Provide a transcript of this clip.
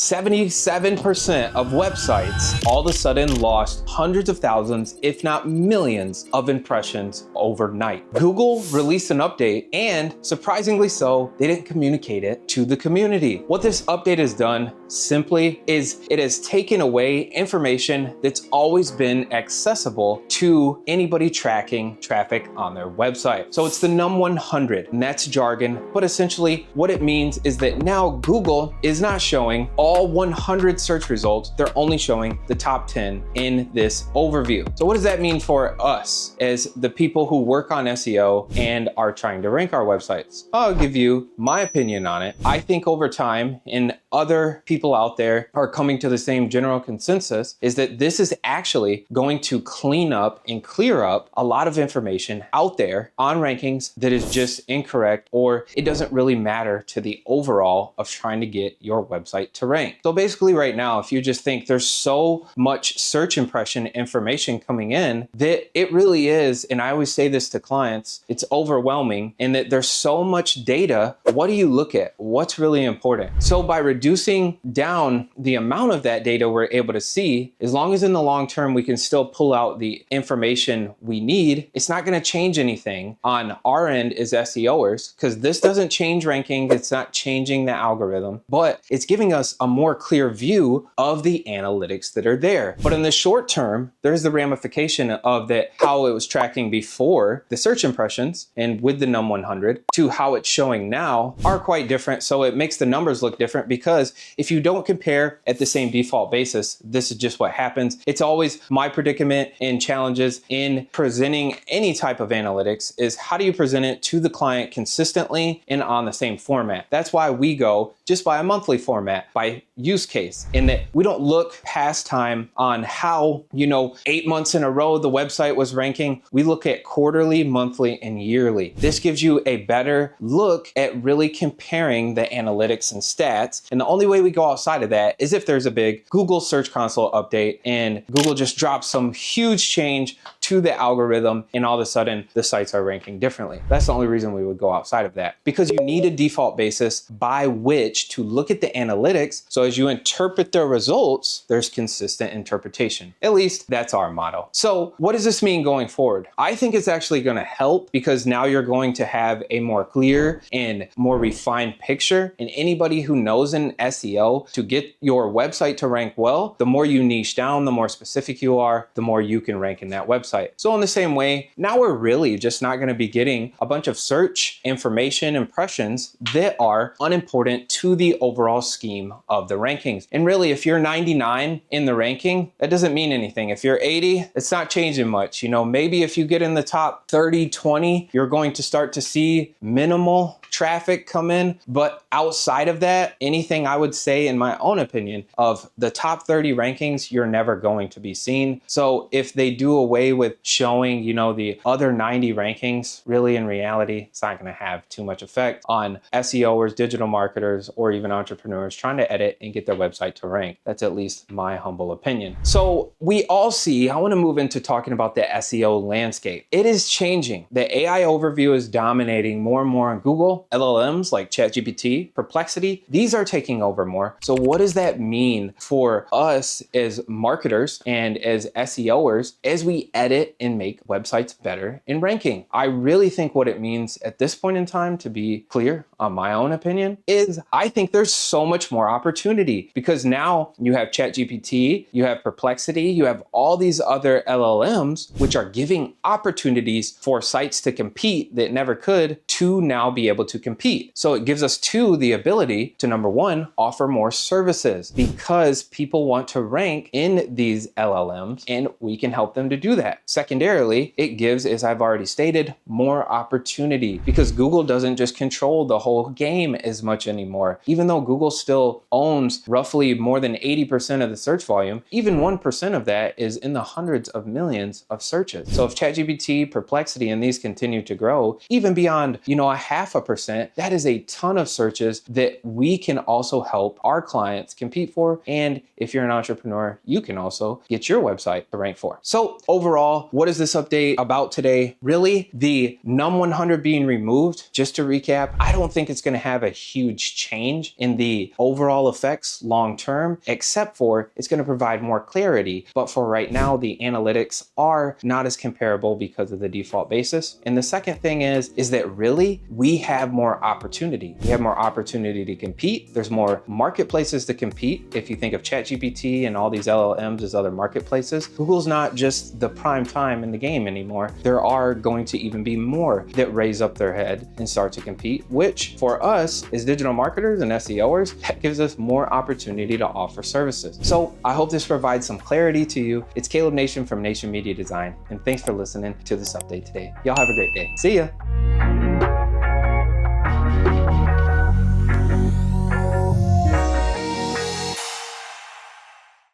77% of websites all of a sudden lost hundreds of thousands, if not millions, of impressions overnight. Google released an update, and surprisingly so, they didn't communicate it to the community. What this update has done simply is it has taken away information that's always been accessible to anybody tracking traffic on their website. So it's the num100, and that's jargon, but essentially what it means is that now Google is not showing all 100 search results, they're only showing the top 10 in this overview. So what does that mean for us as the people who work on SEO and are trying to rank our websites? I'll give you my opinion on it. I think over time, and other people out there are coming to the same general consensus, is that this is actually going to clean up and clear up a lot of information out there on rankings that is just incorrect, or it doesn't really matter to the overall of trying to get your website to rank. So basically right now, if you just think there's so much search impression information coming in that it really is, and I always say this to clients, it's overwhelming, and that there's so much data. What do you look at? What's really important? So by reducing down the amount of that data we're able to see, as long as in the long term we can still pull out the information we need, it's not going to change anything on our end as SEOers, because this doesn't change ranking, it's not changing the algorithm, but it's giving us a more clear view of the analytics that are there. But in the short term, there's the ramification of that, how it was tracking before the search impressions and with the num100 to how it's showing now are quite different. So it makes the numbers look different, because if you don't compare at the same default basis, this is just what happens. It's always my predicament and challenges in presenting any type of analytics is how do you present it to the client consistently and on the same format. That's why we go just by a monthly format, by use case, in that we don't look past time on how, 8 months in a row the website was ranking. We look at quarterly, monthly, and yearly. This gives you a better look at really comparing the analytics and stats. And the only way we go outside of that is if there's a big Google Search Console update and Google just drops some huge change to the algorithm, and all of a sudden the sites are ranking differently. That's the only reason we would go outside of that, because you need a default basis by which to look at the analytics. So as you interpret the results, there's consistent interpretation. At least that's our motto. So what does this mean going forward? I think it's actually going to help, because now you're going to have a more clear and more refined picture. And anybody who knows in SEO, to get your website to rank well, the more you niche down, the more specific you are, the more you can rank in that website. So in the same way, now we're really just not going to be getting a bunch of search information impressions that are unimportant to the overall scheme of the rankings. And really, if you're 99 in the ranking, that doesn't mean anything. If you're 80, it's not changing much. Maybe if you get in the top 30, 20, you're going to start to see minimal traffic come in. But outside of that, anything I would say, in my own opinion, of the top 30 rankings, you're never going to be seen. So if they do away with showing, the other 90 rankings, really in reality, it's not going to have too much effect on SEOers, digital marketers, or even entrepreneurs trying to edit and get their website to rank. That's at least my humble opinion. So we all see, I want to move into talking about the SEO landscape. It is changing. The AI overview is dominating more and more on Google. LLMs like ChatGPT, Perplexity, these are taking over more. So what does that mean for us as marketers and as SEOers as we edit and make websites better in ranking? I really think what it means at this point in time, to be clear on my own opinion, is I think there's so much more opportunity, because now you have ChatGPT, you have Perplexity, you have all these other LLMs, which are giving opportunities for sites to compete that never could, to now be able to compete. So it gives us the ability to, number one, offer more services, because people want to rank in these LLMs and we can help them to do that. Secondarily, it gives, as I've already stated, more opportunity, because Google doesn't just control the whole game as much anymore. Even though Google still owns roughly more than 80% of the search volume, even 1% of that is in the hundreds of millions of searches. So if ChatGPT, Perplexity, and these continue to grow, even beyond, a 0.5%, that is a ton of searches that we can also help our clients compete for. And if you're an entrepreneur, you can also get your website to rank for. So overall, what is this update about today? Really, the num100 being removed, just to recap, I don't think it's going to have a huge change in the overall effects long term, except for it's going to provide more clarity. But for right now, the analytics are not as comparable because of the default basis. And the second thing is that really we have more opportunity. We have more opportunity to compete. There's more marketplaces to compete. If you think of ChatGPT and all these LLMs as other marketplaces, Google's not just the prime time in the game anymore. There are going to even be more that raise up their head and start to compete, which for us as digital marketers and SEOers, that gives us more opportunity to offer services. So I hope this provides some clarity to you. It's Caleb Nation from Nation Media Design, and thanks for listening to this update today. Y'all have a great day. See ya.